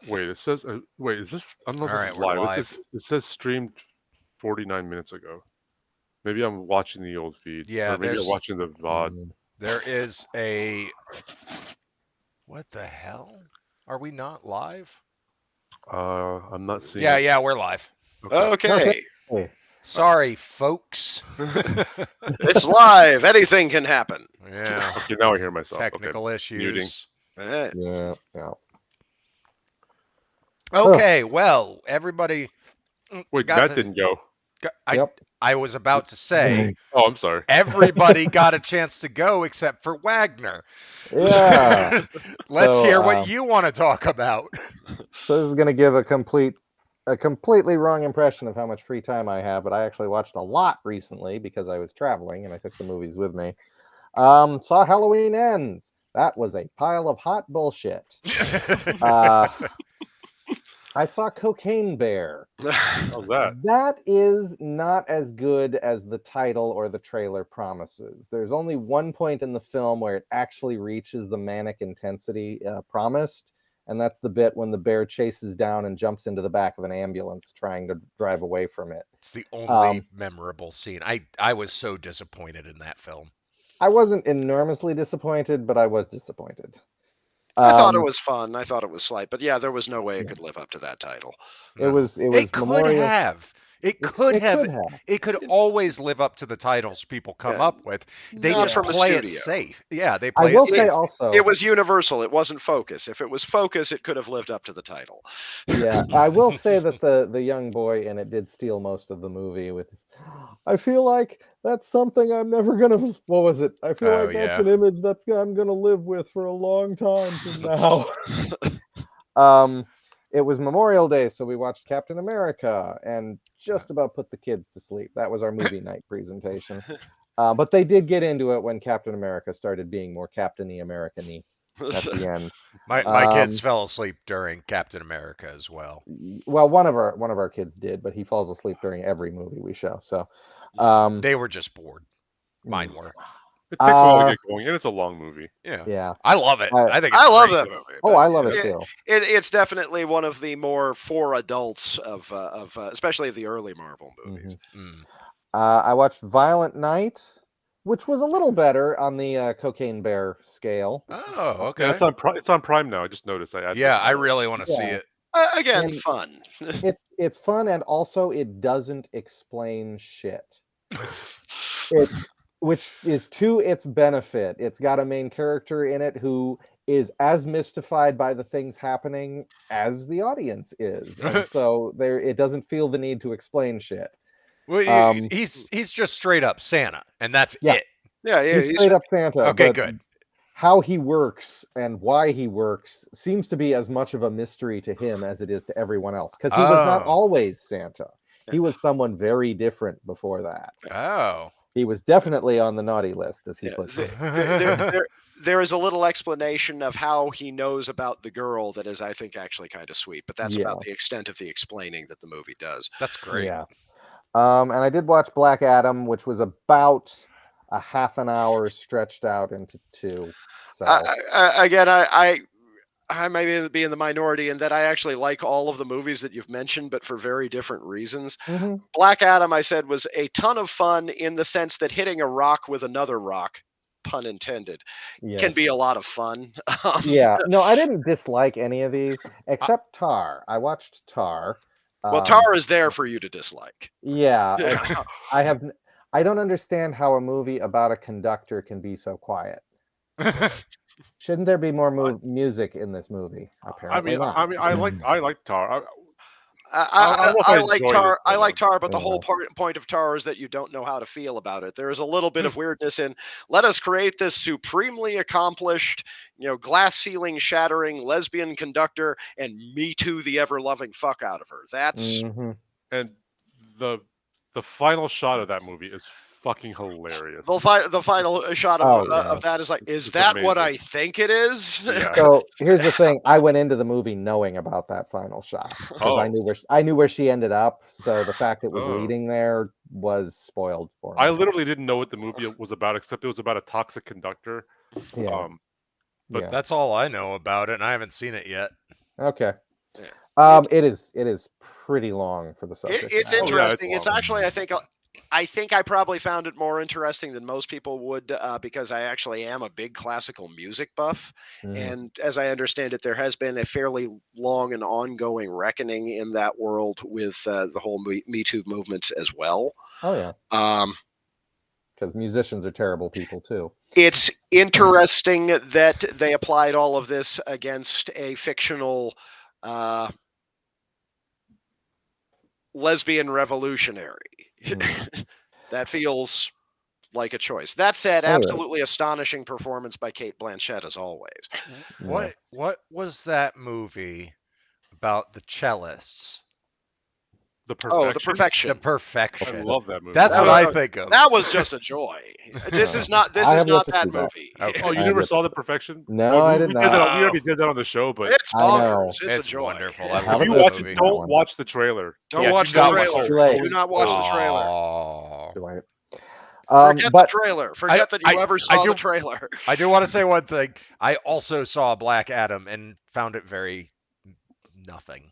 Wait, it says. Wait, is this? I don't know All if this right, is we're live. live. It says streamed 49 minutes ago. Maybe I'm watching the old feed, Yeah, or maybe I'm there's watching the VOD. Mm. there is a what the hell? Are we not live? I'm not seeing Yeah, it. yeah, we're live. Okay. Okay. Okay. Sorry, folks. It's live. Anything can happen. Yeah, Okay, now I hear myself. Okay, technical muting. issues. Eh, Yeah. Yeah. Ugh. Okay, well, everybody Wait, got Matt to. didn't go. I Yep. I was about to say Oh, I'm sorry. everybody got a chance to go except for Wagner. Yeah. Let's hear what So, you want to talk about. so this is going to give a completely wrong impression of how much free time I have, but I actually watched a lot recently because I was traveling and I took the movies with me. Saw Halloween Ends. That was a pile of hot bullshit. Uh, I saw Cocaine Bear. How's that? That is not as good as the title or the trailer promises. There's only one point in the film where it actually reaches the manic intensity promised, and that's the bit when the bear chases down and jumps into the back of an ambulance trying to drive away from it. It's the only memorable scene. I was so disappointed in that film. I wasn't enormously disappointed, but I was disappointed. I thought it was fun. I thought it was slight, but yeah, there was no way it could live up to that title. It was It could Memorial. have. It could It have. could have. It could always live up to the titles people come Yeah. up with. They Not just from a play it studio. safe. Yeah, they I play will it say safe. also, It was Universal. It wasn't Focus. If it was Focus, it could have lived up to the title. yeah, I will say that the young boy in it did steal most of the movie with his, I feel like that's something I'm never gonna, what was it? I feel Oh, like that's yeah. an image that's I'm gonna live with for a long time from now. um it was Memorial Day, so we watched Captain America and just about put the kids to sleep. That was our movie night presentation. But they did get into it when Captain America started being more Captain-y American-y at the end. My kids fell asleep during Captain America as well. Well, one of our kids did, but he falls asleep during every movie we show. So They were just bored. Mine were. It takes a while to get going, and it's a long movie. Yeah. Yeah. I love it. I think it's I love great. that movie. Oh, but I love it, it too. it's definitely one of the more for adults of especially of the early Marvel movies. Mm. I watched Violent Night, which was a little better on the Cocaine Bear scale. Oh, okay. Yeah, it's on Prime now. I just noticed. Yeah, I really want to see Yeah. it. Again, And fun. it's fun, and also it doesn't explain shit. It's which is to its benefit. It's got a main character in it who is as mystified by the things happening as the audience is, and so there it doesn't feel the need to explain shit. Well, he's just straight up Santa, and that's Yeah. it. Yeah, He's straight up Santa. Okay, but good. How he works and why he works seems to be as much of a mystery to him as it is to everyone else, because he was not Oh. always Santa. He was someone very different before that. Oh. He was definitely on the naughty list, as he puts it. There is a little explanation of how he knows about the girl that is, I think, actually kind of sweet. But that's about the extent of the explaining that the movie does. That's great. Yeah. And I did watch Black Adam, which was about a half an hour stretched out into two. So I may be in the minority in that I actually like all of the movies that you've mentioned, but for very different reasons. Mhm. Black Adam, I said, was a ton of fun in the sense that hitting a rock with another rock, pun intended, can be Yes. a lot of fun. Yeah. No, I didn't dislike any of these except Tar. I watched Tar. Well, Tar is there for you to dislike. Yeah. I don't understand how a movie about a conductor can be so quiet. Shouldn't there be more music in this movie? Apparently not. I like Tar. I like Tar. it, I like Tar, but the Yeah. whole point of Tar is that you don't know how to feel about it. There is a little bit of weirdness in. Let us create this supremely accomplished, glass ceiling shattering lesbian conductor, and me too the ever loving fuck out of her. That's Mhm. And the final shot of that movie is fucking hilarious. the final shot of that is like, is It's that what amazing. I think it is? Yeah. So here's the thing: I went into the movie knowing about that final shot because I knew where she ended up. So the fact it was leading there was spoiled for me. I literally didn't know what the movie was about, except it was about a toxic conductor. Yeah. But That's all I know about it, and I haven't seen it yet. Okay. It's It is pretty long for the subject it's matter. Oh yeah, it's interesting. It's long. actually I think I probably found it more interesting than most people would because I actually am a big classical music buff, Mhm. and as I understand it, there has been a fairly long and ongoing reckoning in that world with the whole Me Too movement as well. Oh yeah, Um, because musicians are terrible people too. it's interesting that they applied all of this against a fictional uh, lesbian revolutionary. Mm. That feels like a choice. That said, Oh yeah. absolutely astonishing performance by Kate Blanchett as always. Yeah. What was that movie about the cellists? The Oh, The Perfection. The Perfection. I Perfection. love that movie. That's That what was, I think of. that was just a joy. This is not. This I is have yet not to that see that. movie. Okay. Oh, you I have never yet to saw see The that. Perfection? No, Oh, I we, did we did that. not. We already did that on the show, but It's I know. bonkers. It's a It's joy. wonderful. I if love you haven't that watch listened it, to movie. that don't one. watch the trailer. Don't Yeah, watch do the not watch trailer. the Too trailer. late. Do not watch the trailer. Aw. Too late. Forget the But trailer. Forget that you ever I saw do the trailer. I do want to say one thing. I also saw Black Adam and found it very nothing.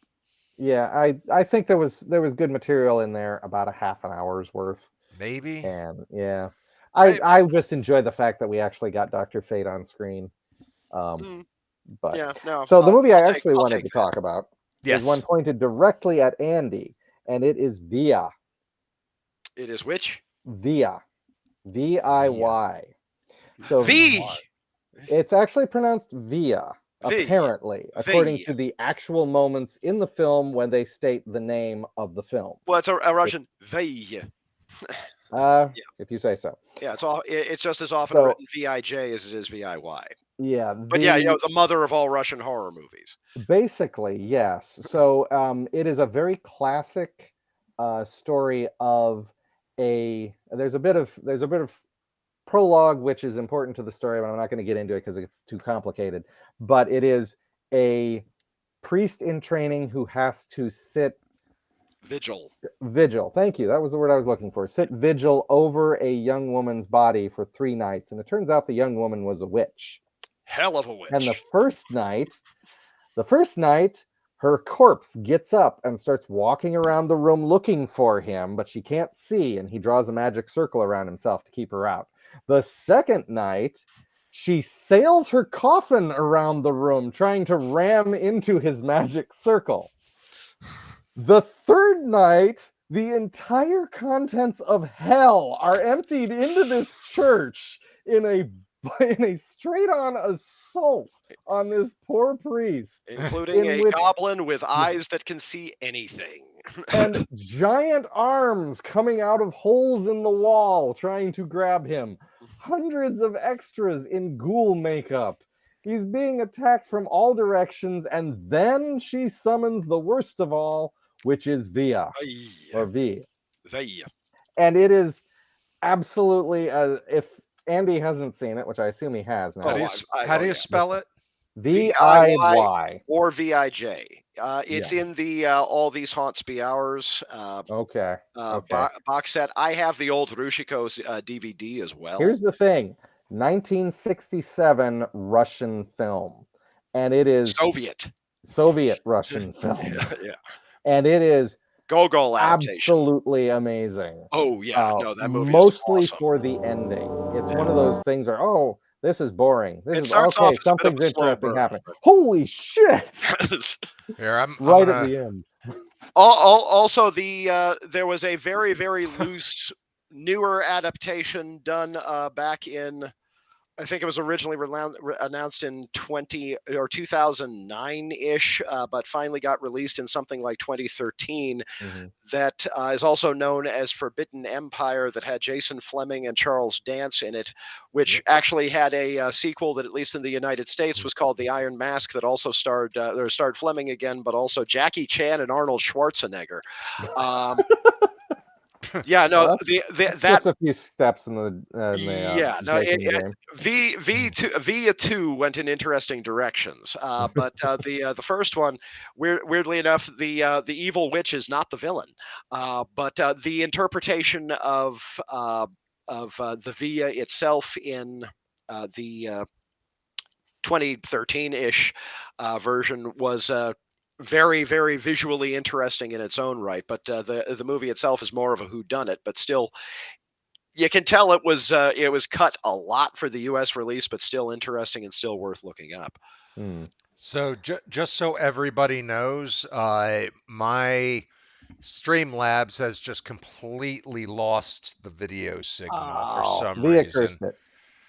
yeah, I think there was good material in there, about a half an hour's worth, Maybe. and yeah, I just enjoyed the fact that we actually got Dr. Fate on screen. Um, Mm, but yeah, no, so the I'll, movie I I'll take actually I'll wanted take to that. talk about is one Yes. pointed directly at Andy, and it is Via. It is which Via. Via. VIY. So V it's actually pronounced Via, V apparently, according V. to the actual moments in the film when they state the name of the film. Well, it's a Russian V. Yeah, If you say so. yeah. It's just as often So written VIJ as it is VIY. yeah, But yeah, the the mother of all Russian horror movies. basically yes. So it is a very classic story of a. There's a bit of prologue which is important to the story, but I'm not going to get into it because it's too complicated. But it is a priest in training who has to sit Vigil. vigil. Thank you. That was the word I was looking for. Sit vigil over a young woman's body for 3 nights, and it turns out the young woman was a witch. Hell of a And the witch. first night, her corpse gets up and starts walking around the room looking for him, but she can't see, and he draws a magic circle around himself to keep her out. The second night, she sails her coffin around the room, trying to ram into his magic circle. The third night, the entire contents of hell are emptied into this church in a straight-on assault on this poor priest, Including in a which goblin with eyes that can see anything. and giant arms coming out of holes in the wall trying to grab him. Hundreds of extras in ghoul makeup. He's being attacked from all directions, and then she summons the worst of all, which is Via or V. V. And it is absolutely, if Andy hasn't seen it, which I assume he has How do now, you Oh, s- I how oh do you yeah. spell it? VIY VIY. or VIJ. It's Yeah. in the All These Haunts Be Ours Okay. Okay. box set. I have the old Rushiko's DVD as well. Here's the thing, 1967 Russian film, and it is Soviet. Soviet Russian film, Yeah. and it is Gogol adaptation. absolutely amazing. Oh yeah. No, that movie is Mostly awesome. for the ending. It's one of those things where, oh, this is boring. This It is starts off okay. as a bit of Something's a slow interesting burn. happening. Holy shit! Here, I'm Right at gonna. the end. Also, there was a very very loose newer adaptation done back in. I think it was originally announced in 2009 ish, but finally got released in something like 2013. Mhm. That is also known as Forbidden Empire, that had Jason Fleming and Charles Dance in it, which actually had a sequel that, at least in the United States, was called The Iron Mask, that also starred Fleming again, but also Jackie Chan and Arnold Schwarzenegger. Yeah, no, Well, that skips a few steps in the yeah, no, dating game. V2 went in interesting directions, but the first one, weirdly enough, the evil witch is not the villain, but the interpretation of the Via itself in the 2013-ish version was very, very visually interesting in its own right. But the movie itself is more of a whodunit, but still, you can tell it was cut a lot for the U.S. release, but still interesting and still worth looking up. Hmm. So just so everybody knows, my Streamlabs has just completely lost the video signal for Oh, some Leah reason. cursed it.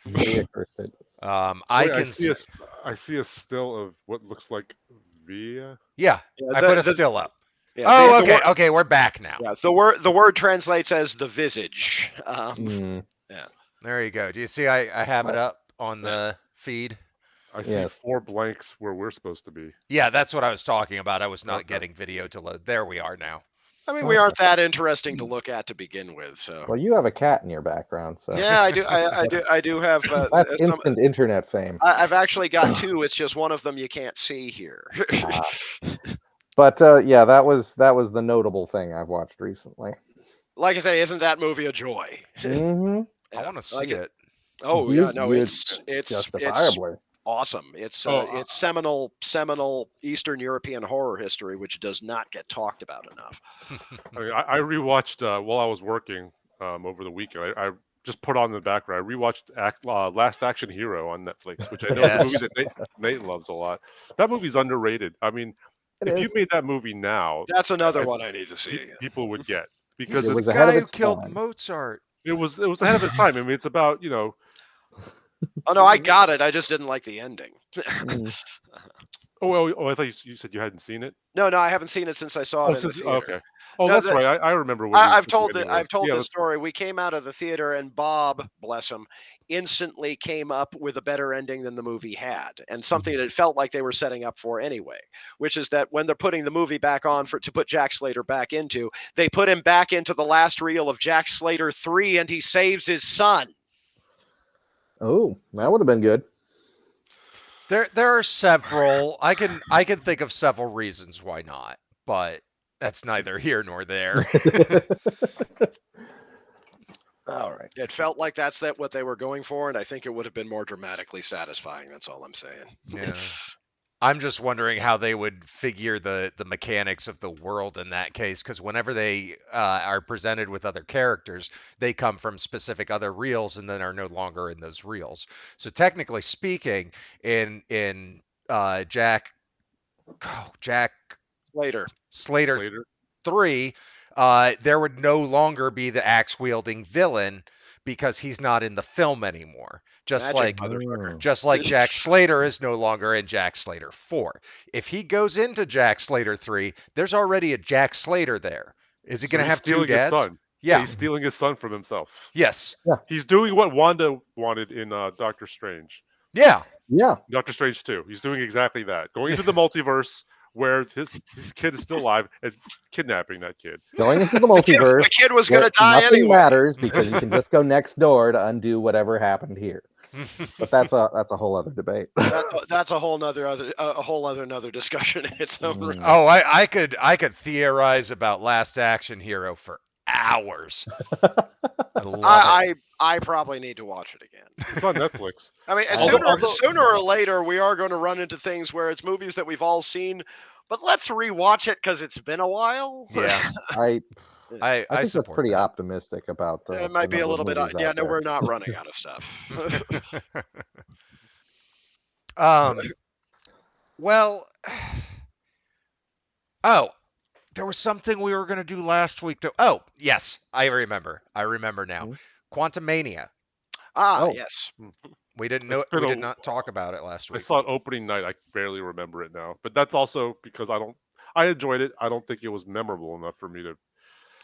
Leah cursed it. I Wait, can, I see a still of what looks like Via. yeah, Yeah, I put a still up. yeah, Oh, the okay, word okay, we're back now. yeah the word translates as the visage. Hmm. Yeah. There you go. Do you see I have it I- up on the feed? I see Yes. 4 blanks where we're supposed to be. Yeah, that's what I was talking about. I was not Okay. getting video to load. There we are now. I mean, we aren't that interesting to look at to begin with, so. Well, you have a cat in your background, so Yeah, I do. I do have that's some. instant internet fame. I've actually got two. It's just one of them you can't see here. But yeah, that was the notable thing I've watched recently. Like I say, isn't that movie a joy? Mm-hmm. I want to like see it. Oh yeah, no, You it's justifiably. awesome. It's Oh, it's seminal Eastern European horror history, which does not get talked about enough. I mean, I rewatched while I was working over the weekend. I just put on in the background. I rewatched Last Action Hero on Netflix, which I know is a movie Yes. that Nate loves a lot. That movie's underrated. I mean, It if you is. made that movie now, That's another I, one I need to see. people would get He's because It the was it's ahead of guy who its killed time. Mozart. it was ahead of its time. I mean, it's about Oh no, I got it. I just didn't like the ending. Mm. I thought you said you hadn't seen it. No, I haven't seen it since I saw Oh, it in the since theater. okay. Oh, No, that's right. I remember what I've what the told ending I've was. told Yeah, this story. We came out of the theater, and Bob, bless him, instantly came up with a better ending than the movie had, and something that it felt like they were setting up for anyway. Which is that when they're putting the movie back on to put Jack Slater back into, they put him back into the last reel of Jack Slater 3, and he saves his son. Oh, that would have been good. There are several. I can think of several reasons why not, but that's neither here nor there. All right. It felt like that's what they were going for, and I think it would have been more dramatically satisfying. That's all I'm saying. Yeah. I'm just wondering how they would figure the mechanics of the world in that case, because whenever they are presented with other characters, they come from specific other reels and then are no longer in those reels. So technically speaking, in Jack Later. Slater later. 3, there would no longer be the axe wielding villain because he's not in the film anymore. Magic, motherfucker. Just like Jack Slater is no longer in Jack Slater 4. If he goes into Jack Slater 3, there's already a Jack Slater there. Is he So going to he's have two stealing his dads? son. Yeah. He's stealing his son from himself. Yes. He's doing what Wanda wanted in Doctor Strange. Yeah. Yeah. Doctor Strange 2. He's doing exactly that. Going into the multiverse where his kid is still alive and kidnapping that kid. Going into the multiverse. The kid was going where to die nothing anyway. matters because you can just go next door to undo whatever happened here. But that's a whole other debate. That's a whole other discussion in its own right. Oh, I could theorize about Last Action Hero for hours. I love it. I probably need to watch it again. It's on Netflix. I mean, Although- sooner or later, we are going to run into things where it's movies that we've all seen, but let's rewatch it because it's been a while. Yeah. I I think that's support pretty that. optimistic about the It might be a number of little bit. movies Yeah, out no, there. we're not running out of stuff. Well, oh, there was something we were going to do last week. Oh, yes, I remember. I remember now. Quantumania. Oh. Yes. We didn't know. We did not talk about it last I week. saw it opening night. I barely remember it now, but that's also because I enjoyed it. I don't think it was memorable enough for me to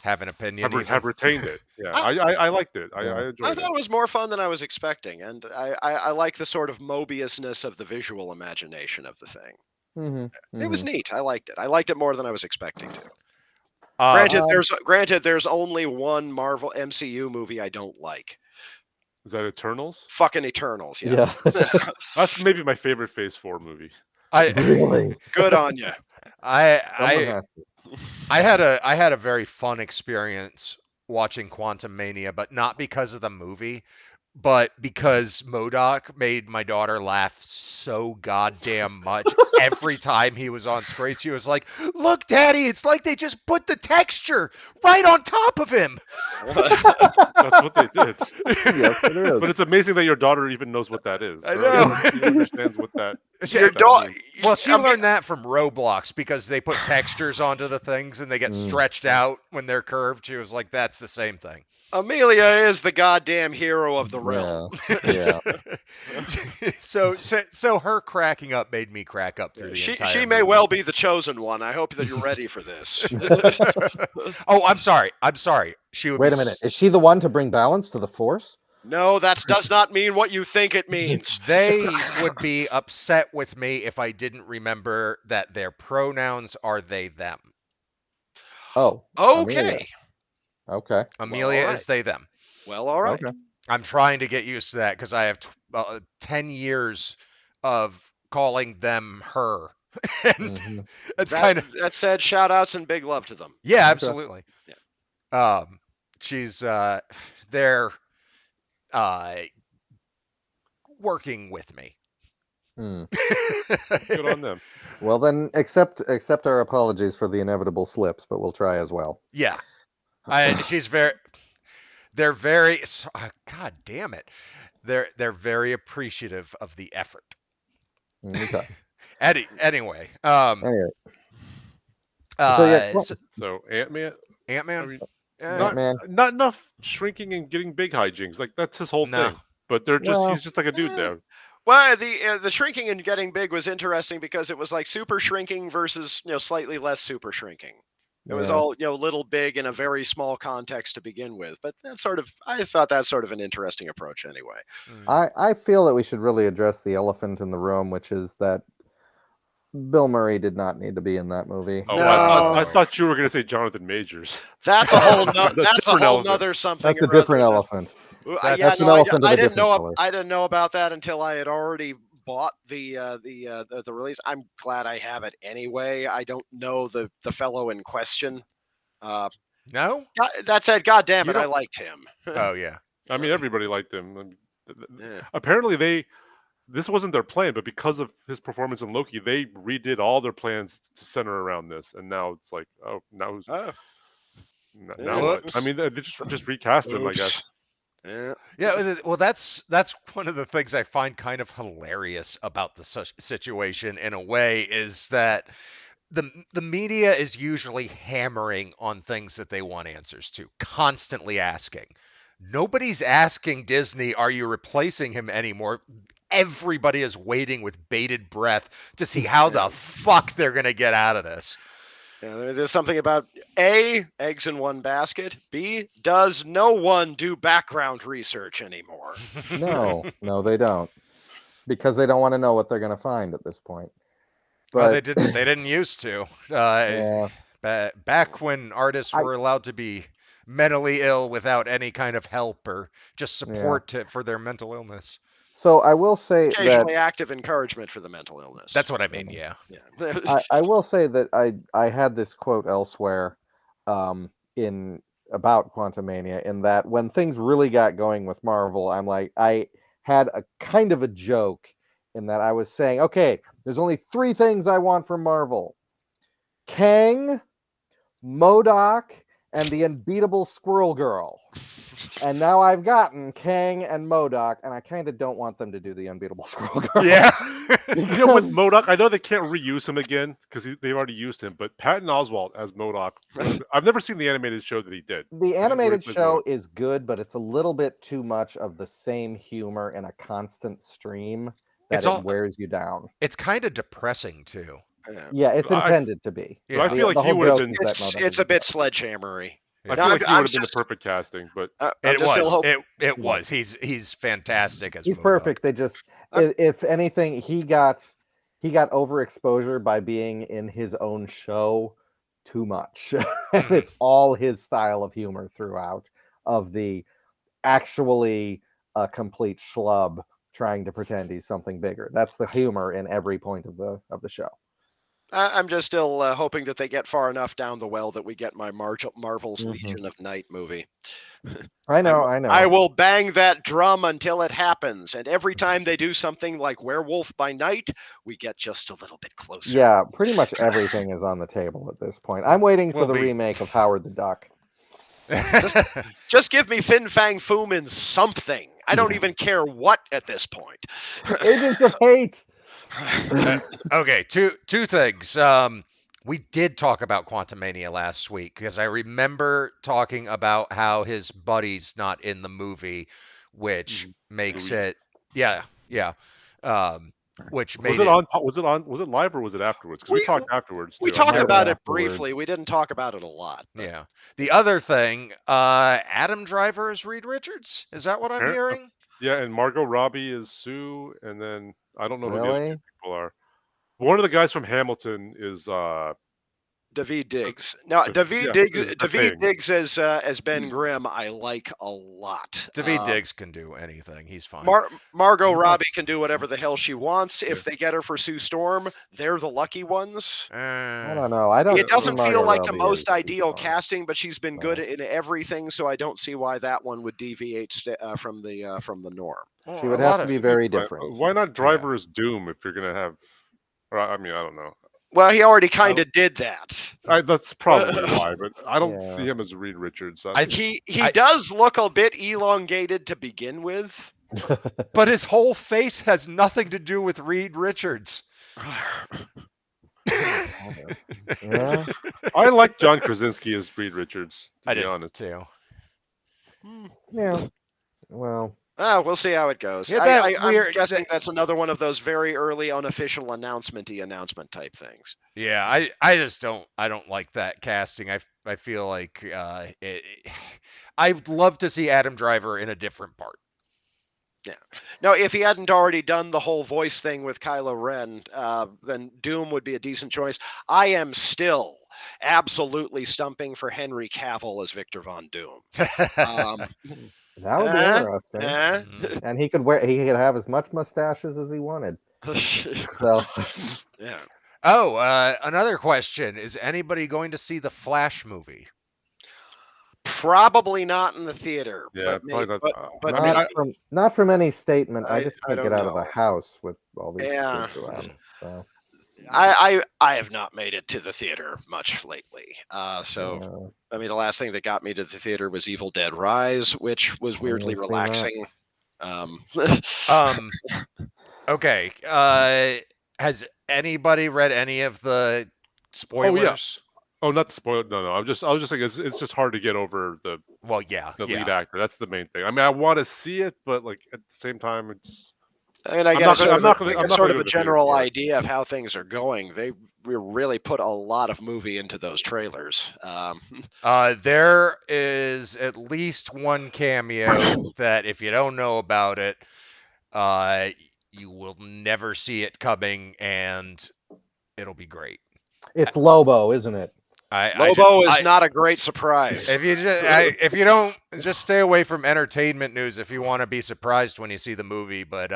Have an opinion. have retained it. Yeah, I liked it. I enjoyed I it. thought it was more fun than I was expecting, and I like the sort of Mobiusness of the visual imagination of the thing. Mm-hmm. It was neat. I liked it. I liked it more than I was expecting to. Um, Granted, there's only one Marvel MCU movie I don't like. Is that Eternals? Fucking Eternals. Yeah. That's maybe my favorite Phase 4 movie. Really? Good on you. I had a very fun experience watching Quantumania, but not because of the movie, but because MODOK made my daughter laugh so goddamn much every time he was on screen, she was like, "Look, Daddy, it's like they just put the texture right on top of him." That's what they did. Yes, it is. But it's amazing that your daughter even knows what that is. I Or know. even understands what that. Your what that dog. means. Well, she learned that from Roblox because they put textures onto the things and they get Mm. stretched out when they're curved. She was like, "That's the same thing." Amelia is the goddamn hero of the realm. Yeah. So her cracking up made me crack up through the She entire may movie. well be the chosen one. I hope that you're ready for this. Oh, I'm sorry. She would Wait be a minute. Is she the one to bring balance to the Force? No, that does not mean what you think it means. They would be upset with me if I didn't remember that their pronouns are they them. Oh. Amelia. Okay. Okay. Amelia all right. is they them. Well, all right. Okay. I'm trying to get used to that because I have 10 years of calling them her. And Mhm. it's kind of, That said, shout outs and big love to them. yeah, Okay. absolutely. She's, they're uh, working with me. Hmm. Good on them. Well, then accept our apologies for the inevitable slips, but we'll try as well. Yeah. They're very, God damn it. They're very appreciative of the effort. Okay. Anyway, Anyway. So yeah, So Ant-Man. I Ant-Man? mean, not Ant-Man. not enough shrinking and getting big hijinks. Like that's his whole No. thing. But they're just Well, he's just like a dude there. Well, the shrinking and getting big was interesting because it was like super shrinking versus slightly less super shrinking. It was yeah. all little big in a very small context to begin with. But I thought that's sort of an interesting approach anyway. I feel that we should really address the elephant in the room, which is that Bill Murray did not need to be in that movie. Oh, I No, thought you were gonna say Jonathan Majors. that's a whole That's that's a different whole elephant. nother something. That's a or other. different elephant. Yeah, That's an no, elephant of I a didn't different know. color. I didn't know about that until I had already bought the release. I'm glad I have it anyway. I don't know the fellow in question. Uh, No? that said, God damn You it, I don't- liked him. Oh, yeah. I mean, everybody liked him. Yeah. Apparently, this wasn't their plan, but because of his performance in Loki, they redid all their plans to center around this, and now it's like, oh, now Oh, now what? I Whoops. mean, they just recast him, I oops. guess. Yeah. Yeah, well, that's one of the things I find kind of hilarious about the situation in a way is that the media is usually hammering on things that they want answers to, constantly asking. Nobody's asking Disney, "Are you replacing him anymore?" Everybody is waiting with bated breath to see how the fuck they're gonna get out of this. Yeah, there's something about A, eggs in one basket. B, does no one do background research anymore? No, they don't, because they don't want to know what they're going to find at this point. Well, But they didn't used to. yeah, Back when artists I- were allowed to be mentally ill without any kind of help or just Yeah. support for their mental illness. so I will say that Occasionally active encouragement for the mental illness. That's what I mean, yeah. Yeah. I will say that I had this quote elsewhere in about Quantumania, in that when things really got going with Marvel, I had a kind of a joke in that I was saying, okay, there's only 3 things I want from Marvel: Kang, MODOK, and the unbeatable Squirrel Girl. And now I've gotten Kang and MODOK, and I kind of don't want them to do the unbeatable Squirrel Girl. Yeah. You know, with MODOK, I know they can't reuse him again because they've already used him. But Patton Oswalt as MODOK, I've never seen the animated show that he did. The animated plays show MODOK. is good, but it's a little bit too much of the same humor in a constant stream that It's it all- wears you down. It's kind of depressing too. Yeah. Yeah, it's I- intended to be. But I Yeah. feel like The he whole would have joke been. is that It's MODOK is a bit depressing. sledgehammery. I Yeah. feel like he I'm would have been the just- perfect casting, but I'm It just still was. hoping. It was. He's fantastic as He's MODOK. perfect. They just, if anything, he got overexposure by being in his own show too much. And it's all his style of humor throughout, of the actually a complete schlub trying to pretend he's something bigger. That's the humor in every point of the show. I'm just still hoping that they get far enough down the well that we get my Marvel's Mhm. Legion of Night movie. I I know, will, I I know. will bang that drum until it happens, and every time they do something like Werewolf by Night, we get just a little bit closer. Yeah, pretty much everything is on the table at this point. I'm waiting for Will the be. remake of Howard the Duck. Just, just give me Fin Fang Foom in something. I don't even care what at this point. Agents of Hate. Okay, two things. We did talk about Quantumania last week because I remember talking about how his buddy's not in the movie, which makes Louis. it yeah, um, which Was made it it on? Was it live or was it afterwards? Because we we talked afterwards we too. I'm talked not Might sure. have been about it afterward. briefly. We didn't talk about it a lot. But yeah. The other thing, Adam Driver is Reed Richards. Is that what I'm hearing? Yeah, and Margot Robbie is Sue, and then I don't know who the other two Really? people are. One of the guys from Hamilton is David Diggs. Now, David yeah, Diggs, is the David thing. Diggs as Ben Grimm, I like a lot. David Diggs can do anything. He's fine. Margot Yeah. Robbie can do whatever the hell she wants. Yeah. If they get her for Sue Storm, they're the lucky ones. I don't know. I don't It see doesn't feel Margot like the Robbie as most ideal Storm. casting, but she's been good So, in everything, so I don't see why that one would deviate from the norm. Well, she a would have lot to of be It'd be very fine. different. Why not Yeah. Driver as Doom if you're gonna have? Or, I mean, I don't know. Well, he already I kind don't- of did that. That's probably why, but I don't Yeah. see him as Reed Richards. I He I- does look a bit elongated to begin with. but his whole face has nothing to do with Reed Richards. Yeah. I like John Krasinski as Reed Richards. To I be did honest, too. Yeah. Well, We'll see how it goes. Yeah, that I'm weird. guessing that's another one of those very early unofficial announcement type things. Yeah, I just don't like that casting. I feel like I'd love to see Adam Driver in a different part. Yeah. Now, if he hadn't already done the whole voice thing with Kylo Ren, then Doom would be a decent choice. I am still absolutely stumping for Henry Cavill as Victor Von Doom. that would be interesting. Mhm. And he could have as much mustaches as he wanted. So Yeah. Oh, another question: is anybody going to see the Flash movie? Probably not in the theater, yeah, but probably maybe, not. but I mean, not from any statement. I just I can't get don't out of know. the house with all these Yeah. kids around. So I have not made it to the theater much lately. So I mean, the last thing that got me to the theater was Evil Dead Rise, which was weirdly I've seen that. relaxing. Okay. Has anybody read any of the spoilers? oh, not to spoil. No. I was just saying it's just hard to get over the Well, yeah, lead yeah. actor. That's the main thing. I mean, I want to see it, but like at the same time, it's. I mean, I I'm get not gonna. I'm not gonna. I I'm get not sort gonna of go a to the theater general for it. idea of how things are going. They really put a lot of movie into those trailers. There is at least one cameo that if you don't know about it, you will never see it coming, and it'll be great. it's Lobo, isn't it? Lobo is not a great surprise. If you don't, just stay away from entertainment news if you want to be surprised when you see the movie. But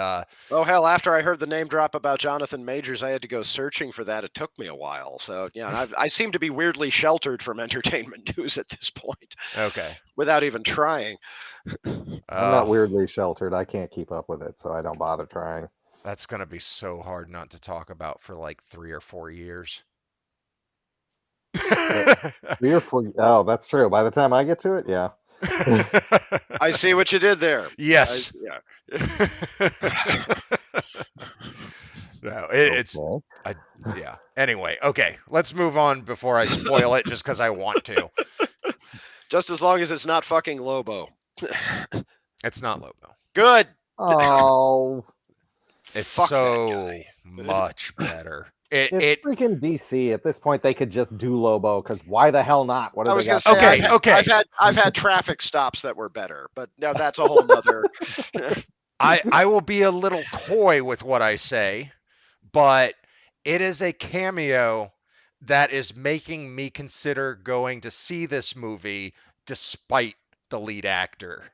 Oh hell! After I heard the name drop about Jonathan Majors, I had to go searching for that. It took me a while. So yeah, I seem to be weirdly sheltered from entertainment news at this point, okay, without even trying. I'm not weirdly sheltered. I can't keep up with it, so I don't bother trying. That's gonna be so hard not to talk about for like 3 or 4 years. 3 or 4. Oh, that's true. By the time I get to it, yeah. I see what you did there. Yes. Yeah. No, it's Okay. yeah. Anyway, okay, let's move on before I spoil it, just because I want to. Just as long as it's not fucking Lobo. It's not Lobo. Good. Oh, It's Fuck that so guy. much better. it's freaking DC. At this point, they could just do Lobo because why the hell not? What do I they was gonna got? say, Okay. I've had traffic stops that were better, but now that's a whole nother. I will be a little coy with what I say, but it is a cameo that is making me consider going to see this movie despite the lead actor.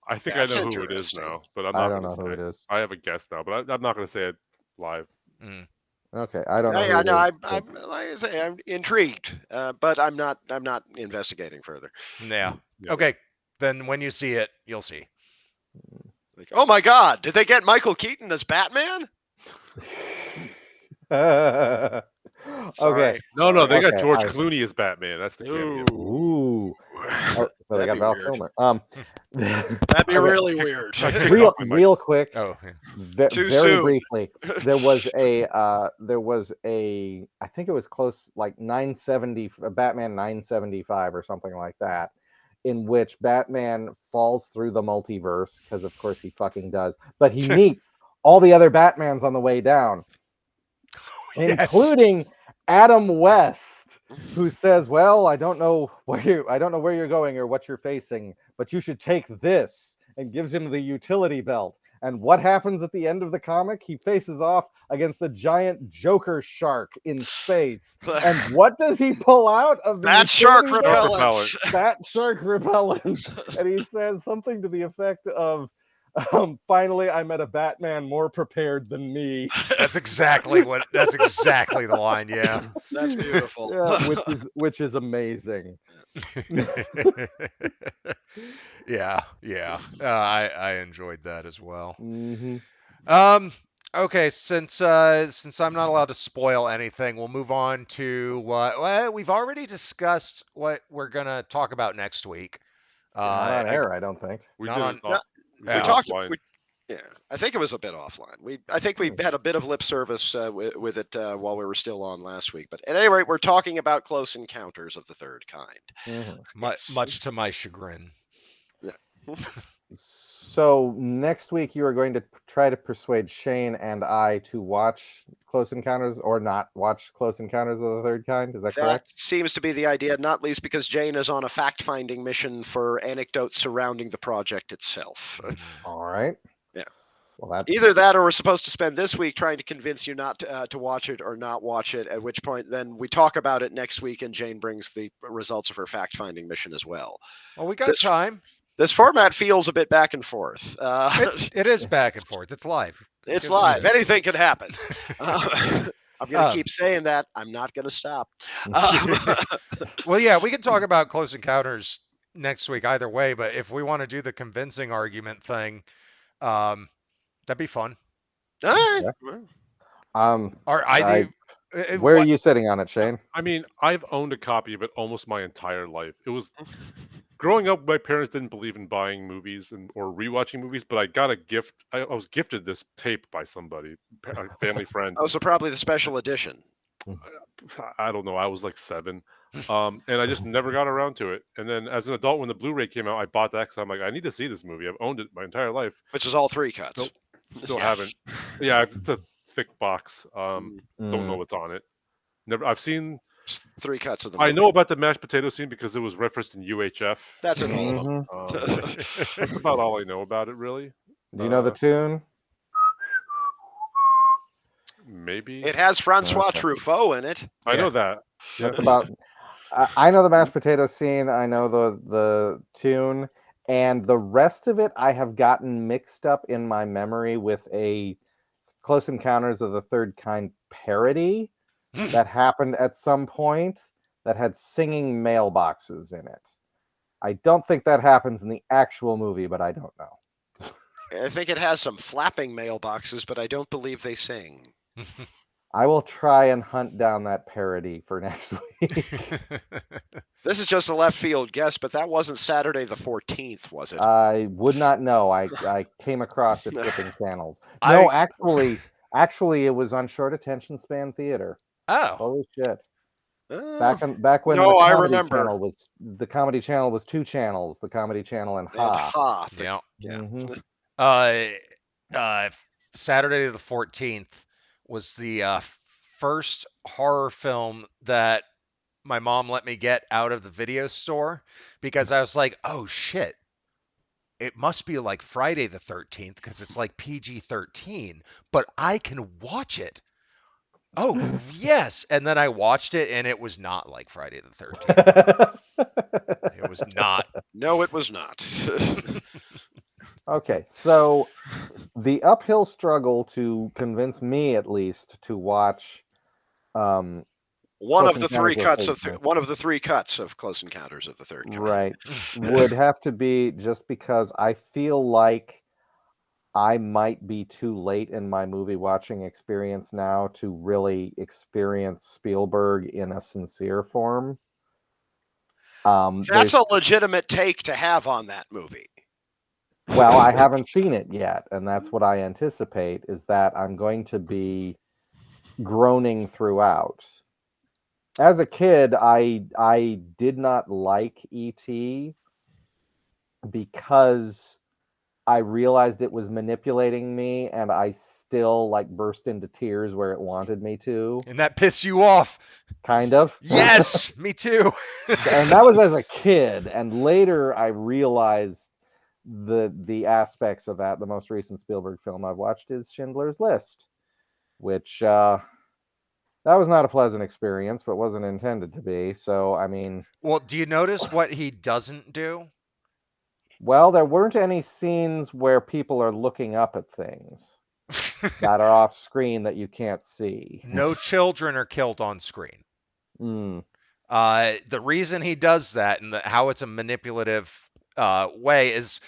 I think That's I know who it is interesting. now, but I'm I not don't going know to who say it is. I have a guess now, but I'm not going to say it live. Okay, I don't know who I it know. is. I'm like I say, I'm intrigued, but I'm not. I'm not investigating further. Yeah. Yeah. Okay. Then when you see it, you'll see. Like, oh my God, did they get Michael Keaton as Batman? Okay. Sorry. No, they got Okay, George Clooney as Batman. That's the cameo. Ooh. Oh, so they That'd got be Val weird. Kilmer. That'd be Okay, really weird. I kicked off my mic. real quick, Oh, yeah. Too very soon. briefly. There was a I think it was close like 970 Batman 975 or something like that, in which Batman falls through the multiverse because of course he fucking does, but he meets all the other Batmans on the way down, Yes. including Adam West, who says, "Well, I don't know where you're going or what you're facing, but you should take this," and gives him the utility belt. And what happens at the end of the comic? He faces off against a giant Joker shark in space. And what does he pull out of the That's shark utility belt? repellent. That shark repellent. And he says something to the effect of, finally, I met a Batman more prepared than me. That's exactly the line. Yeah. That's beautiful. Yeah, which is amazing. Yeah. I enjoyed that as well. Mm-hmm. Okay, since I'm not allowed to spoil anything, we'll move on to what we've already discussed what we're gonna talk about next week. Not on air, I don't think. We Not did on- it off, we We did it talked. offline. Yeah, I think it was a bit offline. I think we had a bit of lip service with it while we were still on last week. But at any rate, we're talking about Close Encounters of the Third Kind. Mm-hmm. much to my chagrin. So next week you are going to try to persuade Shane and I to watch Close Encounters or not watch Close Encounters of the Third Kind. Is that That correct? seems to be the idea, not least because Jane is on a fact-finding mission for anecdotes surrounding the project itself. All right. Yeah. Well, that Either that, or we're supposed to spend this week trying to convince you not to watch it or not watch it. At which point, then we talk about it next week, and Jane brings the results of her fact-finding mission as well. Well, we got This- time. This format feels a bit back and forth. It is back and forth. It's live. It's Give live. us Anything can happen. I'm going to Um, keep saying that. I'm not going to stop. Well, yeah, we can talk about Close Encounters next week either way, but if we want to do the convincing argument thing, that'd be fun. Alright, um Or where are you sitting on it, Shane? I mean, I've owned a copy of it almost my entire life. It was growing up. My parents didn't believe in buying movies or rewatching movies, but I got a gift. I was gifted this tape by somebody, a family friend. Oh, so probably the special edition. I don't know. I was like 7, and I just never got around to it. And then as an adult, when the Blu-ray came out, I bought that because I'm like, I need to see this movie. I've owned it my entire life. Which is all 3 cuts. Nope. Still Yeah. haven't. Yeah, it's a thick box. Don't know what's on it. Never. I've seen. 3 cuts of the I movie. know about the mashed potato scene because it was referenced in UHF. That's in all of them. That's about all I know about it, really. Do you know the tune? Maybe. It has Francois Okay. Truffaut in it. I know that. That's about. I know the mashed potato scene. I know the tune, and the rest of it I have gotten mixed up in my memory with a Close Encounters of the Third Kind parody that happened at some point that had singing mailboxes in it. I don't think that happens in the actual movie, but I don't know. I think it has some flapping mailboxes, but I don't believe they sing. I will try and hunt down that parody for next week. This is just a left field guess, but that wasn't Saturday the 14th, was it? I would not know. I came across it flipping channels. No, actually, it was on short attention span theater. Oh, Holy shit! Oh, Back when No, the I comedy remember. channel was the comedy channel was 2 channels, the comedy channel and and Ha. ha. yeah. Yeah. Mhm. Saturday the 14th was the first horror film that my mom let me get out of the video store because I was like, oh shit, it must be like Friday the 13th because it's like PG-13, but I can watch it. Oh, yes. And then I watched it and it was not like Friday the 13th. It was not. No, it was not. Okay, so the uphill struggle to convince me, at least, to watch um, One Close of the three Encounters of the cuts Third of Kind. one of the three cuts of Close Encounters of the Third Kind. Right. Would have to be just because I feel like I might be too late in my movie watching experience now to really experience Spielberg in a sincere form. That's There's a legitimate take to have on that movie. Well, I haven't seen it yet, and that's what I anticipate is that I'm going to be groaning throughout. As a kid, I did not like E.T. because I realized it was manipulating me, and I still like burst into tears where it wanted me to, And that pissed you off. kind of. Yes, me too. And that was as a kid, and later I realized the aspects of that. The most recent Spielberg film I've watched is Schindler's List, which that was not a pleasant experience, but wasn't intended to be. So I mean, Well, do you notice what he doesn't do? well, there weren't any scenes where people are looking up at things that are off screen that you can't see. No children are killed on screen. Mm, The reason he does that and how it's a manipulative way is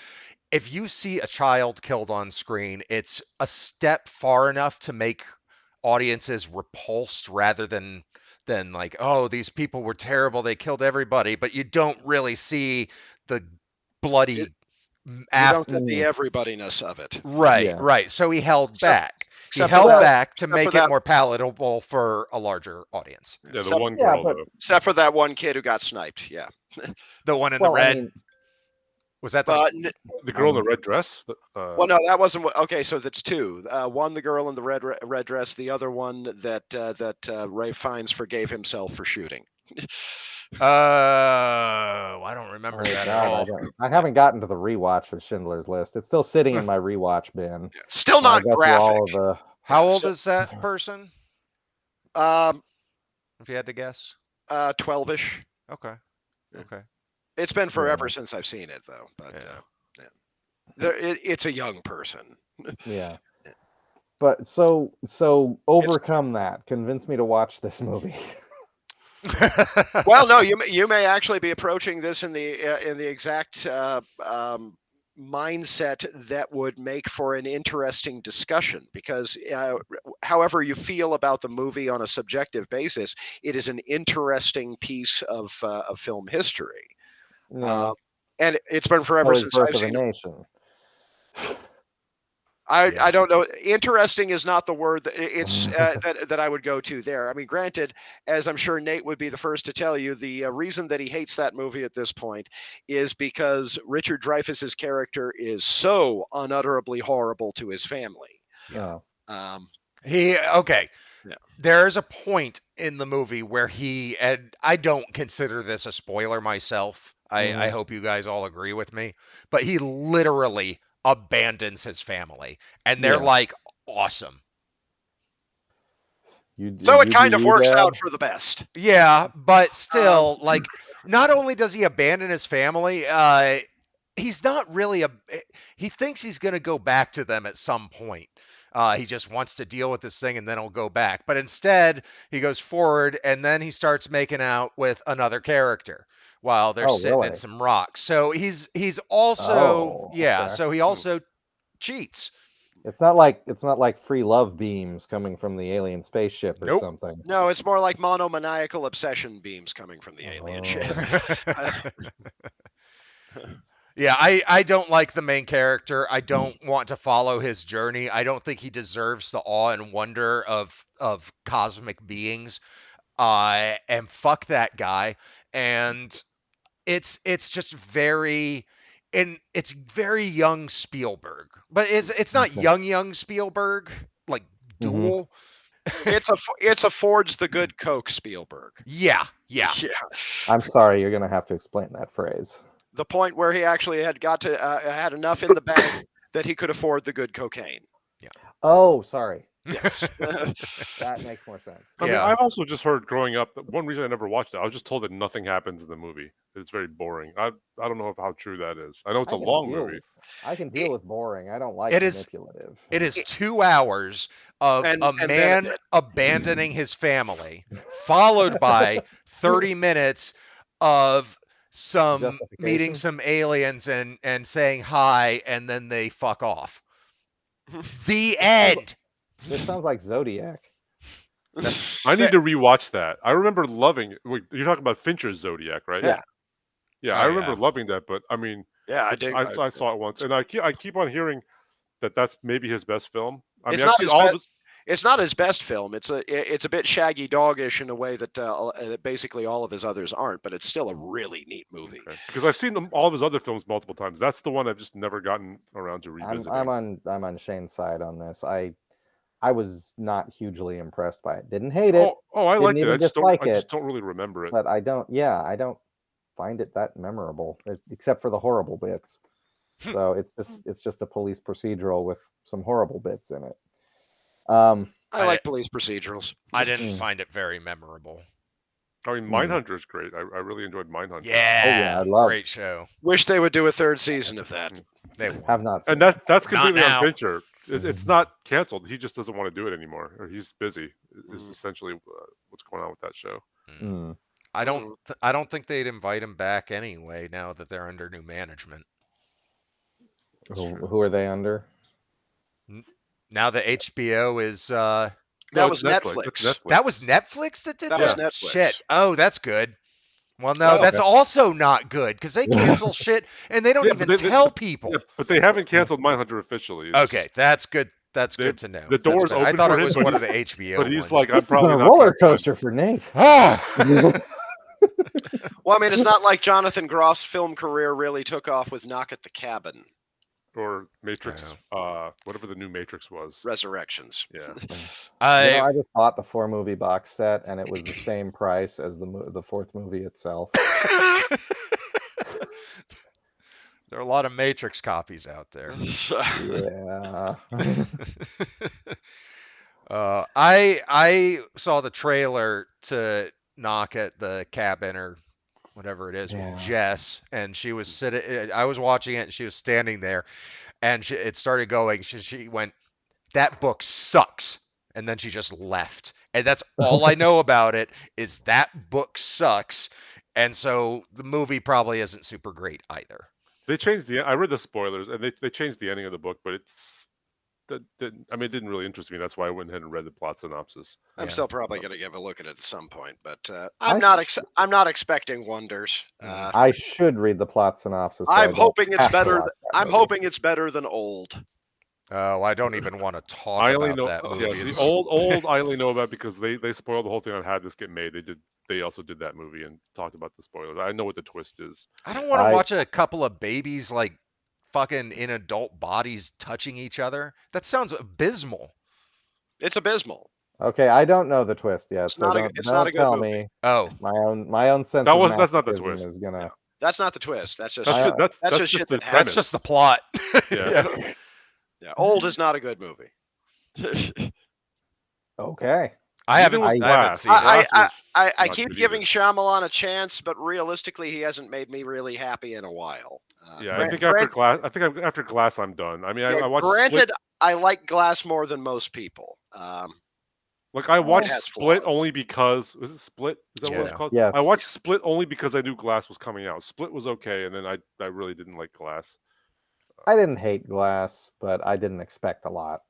if you see a child killed on screen, it's a step far enough to make audiences repulsed rather than like, oh, these people were terrible, they killed everybody, but you don't really see the It, bloody you after. don't get the everybodyness of it. Right, yeah. right. So he held Except, back. He except for held that. Well, back to Except for make it that. more palatable for a larger audience. Yeah, the Except, one yeah, girl but though. except for that one kid who got sniped. Yeah. The one in the well, I red, mean, was that the But The girl in the um, red dress. well, no, that wasn't okay. So that's two. One, the girl in the red dress. The other one that Ray Fiennes forgave himself for shooting. I don't remember oh that at god, all. I haven't gotten to the rewatch of Schindler's List. It's still sitting in my rewatch bin. Still I not got through graphic. all of the. How Yeah, old still, is that person? um, If you had to guess. 12ish. Okay. Yeah. Okay. It's been forever Yeah, since I've seen it, though. But Yeah. yeah. It's a young person. yeah. But so It's overcome that. Convince me to watch this movie. well, no, you may actually be approaching this in the exact mindset that would make for an interesting discussion because however you feel about the movie on a subjective basis, it is an interesting piece of film history. Yeah. Uh, and it's been forever So is since Birth I've of a seen it. Nation. I Yeah. don't know. Interesting is not the word that it's that I would go to there. I mean, granted, as I'm sure Nate would be the first to tell you, the reason that he hates that movie at this point is because Richard Dreyfuss's character is so unutterably horrible to his family. Yeah. Oh. Um, Okay. yeah. There's a point in the movie where and I don't consider this a spoiler myself. I Mhm. hope you guys all agree with me, but he literally abandons his family and they're Yeah. like awesome. So it You do kind of you, works Dad. out for the best. Yeah, but Um, still, like, not only does he abandon his family, he's not really he thinks he's going to go back to them at some point. He just wants to deal with this thing and then he'll go back. But instead, he goes forward and then he starts making out with another character while they're Oh, sitting in really? some rocks. So he's also, Oh, yeah, okay. so he also cheats. It's not like free love beams coming from the alien spaceship or Nope. something. no, it's more like monomaniacal obsession beams coming from the alien ship. Oh. Yeah, I don't like the main character. I don't want to follow his journey. I don't think he deserves the awe and wonder of cosmic beings. And fuck that guy. And it's just very and it's very young Spielberg. But it's not Okay. young Spielberg like Hmm. Duel. It's a Ford's the Good Coke Spielberg. Yeah, yeah. Yeah. I'm sorry, you're gonna have to explain that phrase. The point where he actually had got to had enough in the bank that he could afford the good cocaine. Yeah. Oh, sorry. Yes. That makes more sense. I mean, Yeah. I've also just heard growing up that one reason I never watched it, I was just told that nothing happens in the movie. It's very boring. I don't know how true that is. I know it's a long movie. I can deal with boring. I don't like It is manipulative. it is 2 hours of a And man Benedict. abandoning his family, followed by 30 minutes of some meeting Justification. some aliens and saying hi, and then they fuck off. The end. This sounds like Zodiac. That's I need to rewatch that. I remember loving it. Wait, you're talking about Fincher's Zodiac, right? Yeah. Yeah, Oh, I remember yeah. loving that, but I mean, Yeah, I it's, dig. I saw it once, and I keep on hearing that that's maybe his best film. I mean, It's I've not seen his all of best. his. It's not his best film. It's a bit shaggy doggish in a way that basically all of his others aren't. But it's still a really neat movie. Okay. Because I've seen all of his other films multiple times. That's the one I've just never gotten around to I'm revisiting. I'm on Shane's side on this. I was not hugely impressed by it. Didn't hate it. Oh, I Didn't liked it. even dislike I just it. don't really remember it. But I don't. Yeah, I don't find it that memorable, except for the horrible bits. So it's just a police procedural with some horrible bits in it. I I like did- police procedurals. I didn't Mm. find it very memorable. I mean, Mindhunter is great. I really enjoyed Mindhunter. Yeah, I love- great show. Wish they would do a third season of that. They won't. Have not seen. And that's completely now. on Fincher. It's not canceled. He just doesn't want to do it anymore, or he's busy. Is essentially what's going on with that show. Mm. I don't think they'd invite him back anyway now that they're under new management. Who are they under? Now that HBO is No, That it's was Netflix. That's Netflix. that was Netflix that did That that? was Netflix. Shit. Oh, that's good. Well, no, Oh, that's okay. also not good because they cancel shit and they don't Yeah, even but tell people. Yeah, but they haven't canceled Mindhunter officially. It's Okay, that's good. That's They- good to know. the That's door's good. I open thought for it him, was but one of he- the HBO but he's ones. like, I'm It's been probably a not roller back then. coaster for Nate. Ah! Well, I mean, it's not like Jonathan Groff's film career really took off with Knock at the Cabin, Or Matrix, whatever the new Matrix was. Resurrections. Yeah. I just bought the 4-movie box set, and it was the same price as the fourth movie itself. There are a lot of Matrix copies out there. Yeah. I saw the trailer to Knock at the Cabin or whatever it is Yeah. with Jess, and she was sitting. I was watching it, and she was standing there, and it started going. She went, "That book sucks," and then she just left. And that's all I know about it is that book sucks, and so the movie probably isn't super great either. They changed I read the spoilers, and they changed the ending of the book, but it didn't really interest me. That's why I went ahead and read the plot synopsis. I'm Yeah. still probably going to give a look at it at some point, but I I'm not expecting wonders. I should read the plot synopsis. So I'm I don't hoping it's have to better. watch that I'm movie. hoping it's better than Old. Oh, I don't even want to talk I only about know that movie. the It's- old I only know about because they spoiled the whole thing on Had This Get Made. They also did that movie and talked about the spoilers. I know what the twist is. I don't want to I- watch a couple of babies like fucking in adult bodies touching each other. That sounds abysmal. It's abysmal. Okay, I don't know the twist yet, It's so not a- don't, it's not a good tell movie. me. Oh, My own sense That's of not the masochism twist. is gonna. That's not the twist. That's just That's that's just just shit the that that's happens. just the plot. Yeah. Yeah, Old is not a good movie. Okay. I haven't, Even with I haven't Glass. seen it. Glass was I not keep good giving either. Shyamalan a chance, but realistically, he hasn't made me really happy in a while. Yeah, I think after Glass, after Glass, I'm done. I mean, I watched granted, Split. I like Glass more than most people. Like I watched has Split flaws. only because was it Split? Is that what it's Yeah. called? Yes. I watched Split only because I knew Glass was coming out. Split was okay, and then I really didn't like Glass. I didn't hate Glass, but I didn't expect a lot.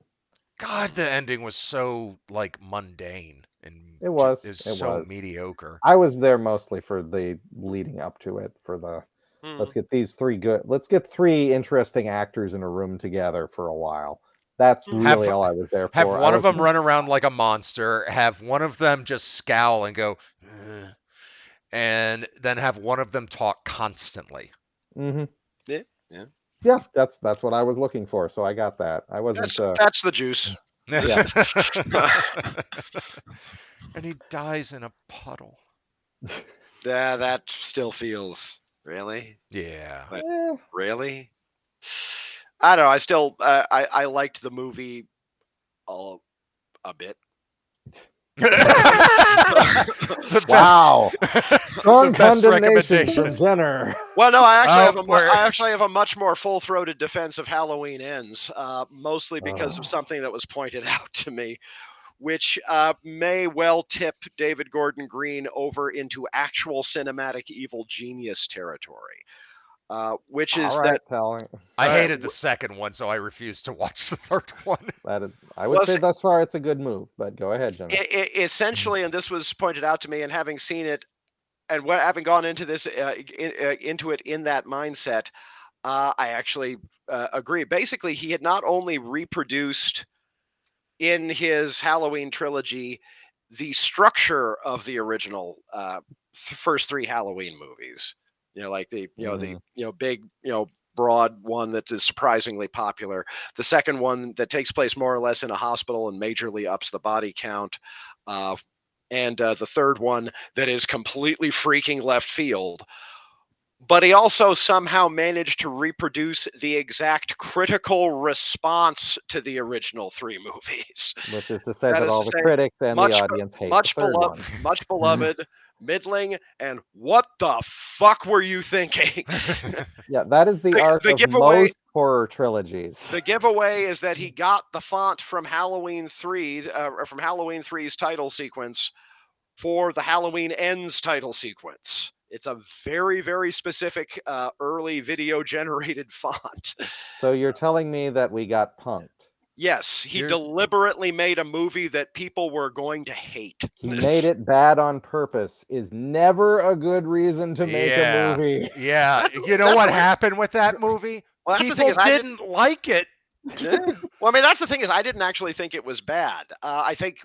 God, the ending was so like mundane and It was. is It so was. mediocre. I was there mostly for the leading up to it. For the let's get let's get three interesting actors in a room together for a while. That's Have- really all I was there for. Have I one of them wasn't- run around like a monster, have one of them just scowl and go, "Ugh," and then have one of them talk constantly. Mhm. Yeah. Yeah, that's what I was looking for. So I got that. I wasn't. That's the juice. Yeah. And he dies in a puddle. Yeah, that still feels really, Yeah. eh, really. I don't know. I still I liked the movie a bit. The Wow. Strong the best condemnation recommendation. from Jenner. Well, no, We're- I actually have a much more full-throated defense of Halloween Ends, mostly because of Oh. something that was pointed out to me, which may well tip David Gordon Green over into actual cinematic evil genius territory. Which All is right, telling I uh, hated the second one, so I refused to watch the third one. that is, I would well, say thus far it's a good move, but go ahead, Jenner. essentially, and this was pointed out to me, and having seen it, and having gone into this into it in that mindset, I actually agree. Basically, he had not only reproduced in his Halloween trilogy the structure of the original first three Halloween movies. You know, like the Mhm. big broad one that is surprisingly popular. The second one that takes place more or less in a hospital and majorly ups the body count. And the third one that is completely freaking left field. But he also somehow managed to reproduce the exact critical response to the original three movies. Which is to say That that is all to the say, critics and the much audience hate the third one. much beloved, middling, and what the fuck were you thinking? Yeah, that is the arc the of giveaway most horror trilogies. the giveaway is that he got the font from Halloween 3, from Halloween 3's title sequence for the Halloween Ends title sequence. It's a very, very specific early video generated font. So you're telling me that we got punked. Yes, he You're- deliberately made a movie that people were going to hate. He made it bad on purpose is never a good reason to make a Yeah. movie. Yeah. You know That's what the way- happened with that movie? Well, that's the thing People is, didn't like it. Yeah. Well, I mean, that's the thing is, I didn't actually think it was bad. I think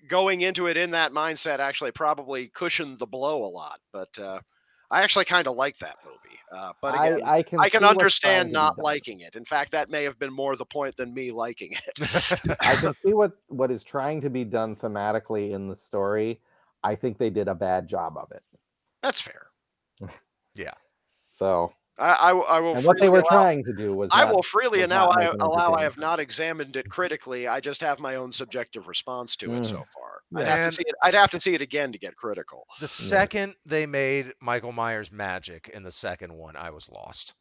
going into it in that mindset actually probably cushioned the blow a lot. But I actually kind of like that movie. But again, I can I can see what's trying understand to be not done. liking it. In fact, that may have been more the point than me liking it. I can see what is trying to be done thematically in the story. I think they did a bad job of it. That's fair. Yeah. So, I will. and what they freely were allow- trying to do was I not will freely was now not make an allow I entertaining have film. not examined it critically. I just have my own subjective response to it Mm. so far. Yeah. I'd have to Man. see it. I'd have to see it again to get critical. The second they made Michael Myers magic in the second one, I was lost.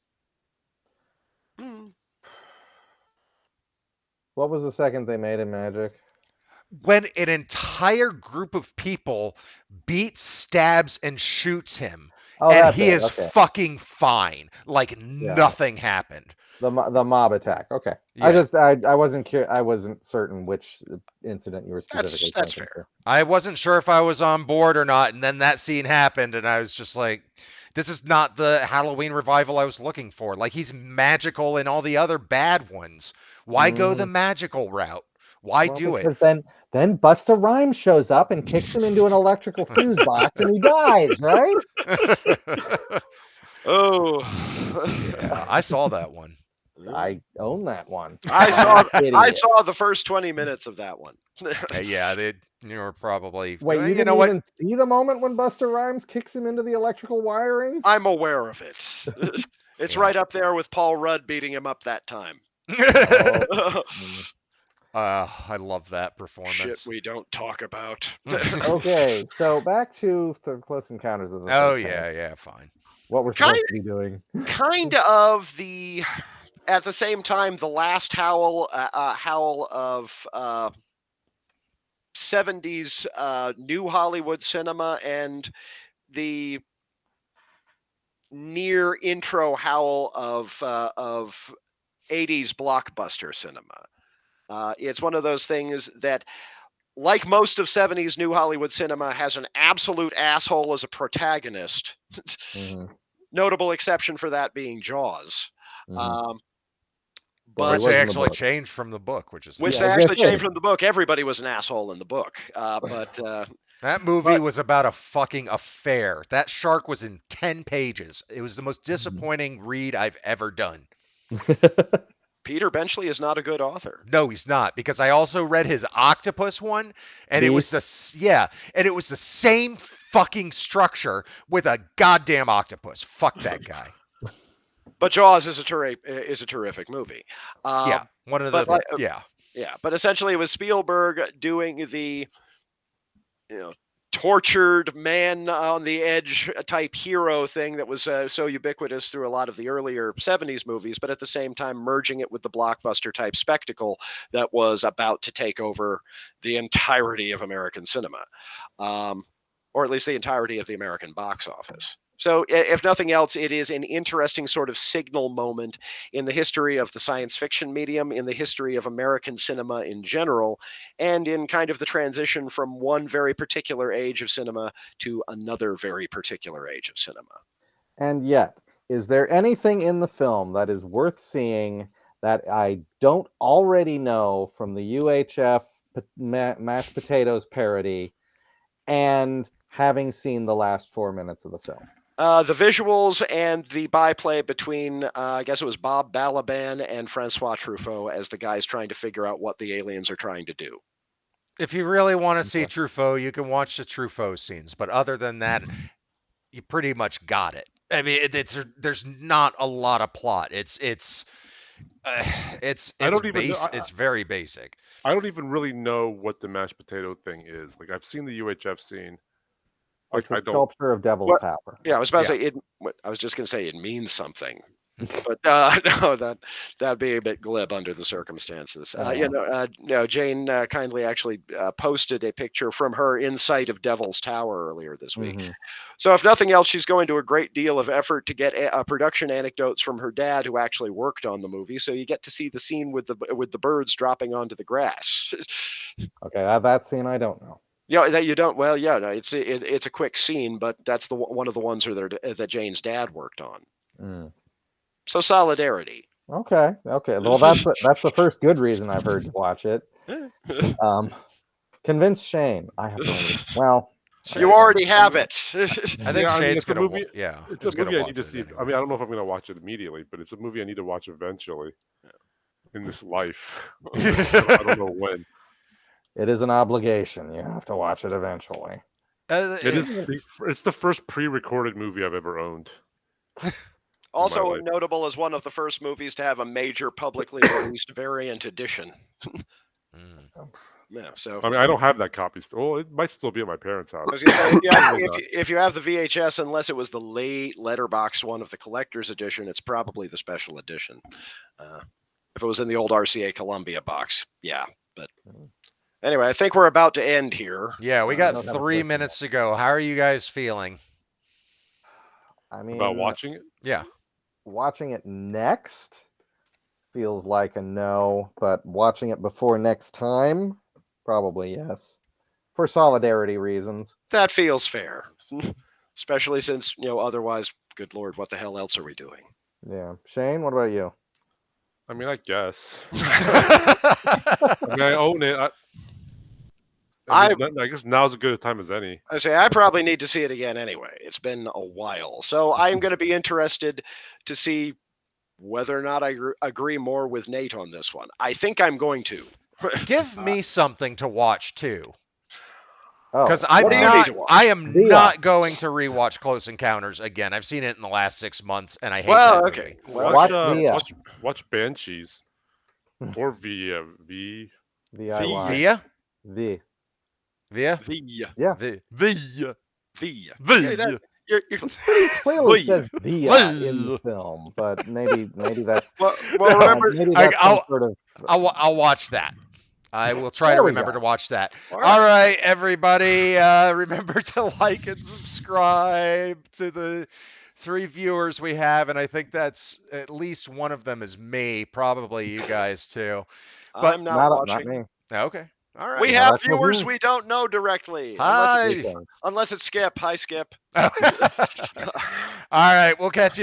Hmm. What was the second they made in Magic? When an entire group of people beats, stabs, and shoots him, Oh, and that he bit, is okay. fucking fine, like nothing happened. The mob attack. Okay. Yeah. I wasn't certain which incident you were specifically That's pointing fair. to. I wasn't sure if I was on board or not, and then that scene happened, and I was just like, this is not the Halloween revival I was looking for. Like, he's magical in all the other bad ones. Why go the magical route? Why do it? Because then Busta Rhymes shows up and kicks him into an electrical fuse box and he dies, right? Oh, Yeah, I saw that one. I own that one. I saw Idiot. the first 20 minutes of that one. Yeah, you were probably. Wait, you you didn't know what? even see the moment when Busta Rhymes kicks him into the electrical wiring? I'm aware of it. It's Yeah. right up there with Paul Rudd beating him up that time. Oh. I love that Shit performance. we don't talk about. Okay, so back to the Close Encounters of the Oh Third Kind. yeah, fine. What we're supposed to be doing. Kind of the at the same time the last howl of 70s new Hollywood cinema and the near intro howl of 80s blockbuster cinema. It's one of those things that, like most of 70s new Hollywood cinema, has an absolute asshole as a protagonist. Mhm. Notable exception for that being Jaws. Mhm. But Which was they in the actually book. changed from the book, which is which Yeah, they I was gonna actually changed say. from the book. Everybody was an asshole in the book. But that movie but- was about a fucking affair. That shark was in 10 pages. It was the most Mm-hmm. disappointing read I've ever done. Peter Benchley is not a good author. No, he's not, because I also read his octopus one, and it was and it was the same fucking structure with a goddamn octopus. Fuck that guy. But Jaws is a terrific movie. Yeah, one of but the like- yeah. Yeah, but essentially it was Spielberg doing the tortured man on the edge type hero thing that was so ubiquitous through a lot of the earlier 70s movies, but at the same time merging it with the blockbuster type spectacle that was about to take over the entirety of American cinema, or at least the entirety of the American box office. So, if nothing else, it is an interesting sort of signal moment in the history of the science fiction medium, in the history of American cinema in general, and in kind of the transition from one very particular age of cinema to another very particular age of cinema. And yet, is there anything in the film that is worth seeing that I don't already know from the UHF mashed potatoes parody and having seen the last 4 minutes of the film? The visuals and the byplay between, I guess it was Bob Balaban and Francois Truffaut as the guys trying to figure out what the aliens are trying to do. If you really want to see Truffaut, you can watch the Truffaut scenes. But other than that, you pretty much got it. I mean, there's not a lot of plot. It's I don't even know. it's very basic. I don't even really know what the mashed potato thing is. Like I've seen the UHF scene. Like It's a I don't. sculpture of Devil's What? Tower. Yeah, I was about to Yeah. say it. I was just going to say it means something, but no, that'd be a bit glib under the circumstances. Jane kindly actually posted a picture from her inside of Devil's Tower earlier this week. Mhm. So, if nothing else, she's going to a great deal of effort to get production anecdotes from her dad, who actually worked on the movie. So you get to see the scene with the birds dropping onto the grass. Okay, that scene I don't know. Yeah, that you don't. Well, yeah, no, it's a quick scene, but that's one of the ones that Jane's dad worked on. Mm. So solidarity. Okay. Well, that's the first good reason I've heard to watch it. Convince Shane. I have no. Well, You already have it. I think Yeah, I mean, Shane's it's a gonna. movie. Yeah, It's he's a gonna movie I watch need to it see. anyway. I mean, I don't know if I'm going to watch it immediately, but it's a movie I need to watch eventually in this life. I don't know when. it is an obligation. You have to watch it eventually. It's the first pre-recorded movie I've ever owned. Also life. notable as one of the first movies to have a major publicly released variant edition. Mm. Yeah, so I mean, I don't have that copy still. Well, it might still be at my parents' house. I was gonna say, Probably not. if you have the VHS, unless it was the late letterbox one of the collector's edition, it's probably the special edition. If it was in the old RCA Columbia box, yeah. But anyway, I think we're about to end here. Yeah, we I got don't have a 3 question minutes to go. How are you guys feeling? I mean, About watching it. Yeah. watching it next feels like a no, but watching it before next time, probably yes, for solidarity reasons. That feels fair, especially since otherwise, good lord, what the hell else are we doing? Yeah, Shane, what about you? I mean, I guess. I mean, I own it. I guess now's as good a time as any. I say I probably need to see it again anyway. It's been a while, so I am going to be interested to see whether or not I agree more with Nate on this one. I think I'm going to. Give me something to watch too. Oh, Because What do you need to watch? I am Via. not going to rewatch Close Encounters again. I've seen it in the last 6 months, and I hate Well, that okay. movie. Well, Watch Via. Watch Banshees or V. VIY. Via? V. Via? Yeah. Via. Via. Via. Clearly Via. says Via in the film, but maybe that's well, remember, maybe that's some sort of. I'll watch that. I will try to There we remember go. to watch that. All All right, everybody. Remember to like and subscribe to the 3 viewers we have, and I think that's at least one of them is me, probably you guys too. But I'm not Not watching. me. Okay. All right. We No, have that's not viewers me. we don't know directly. Hi. Okay. Unless it's Skip. Hi, Skip. All right, we'll catch you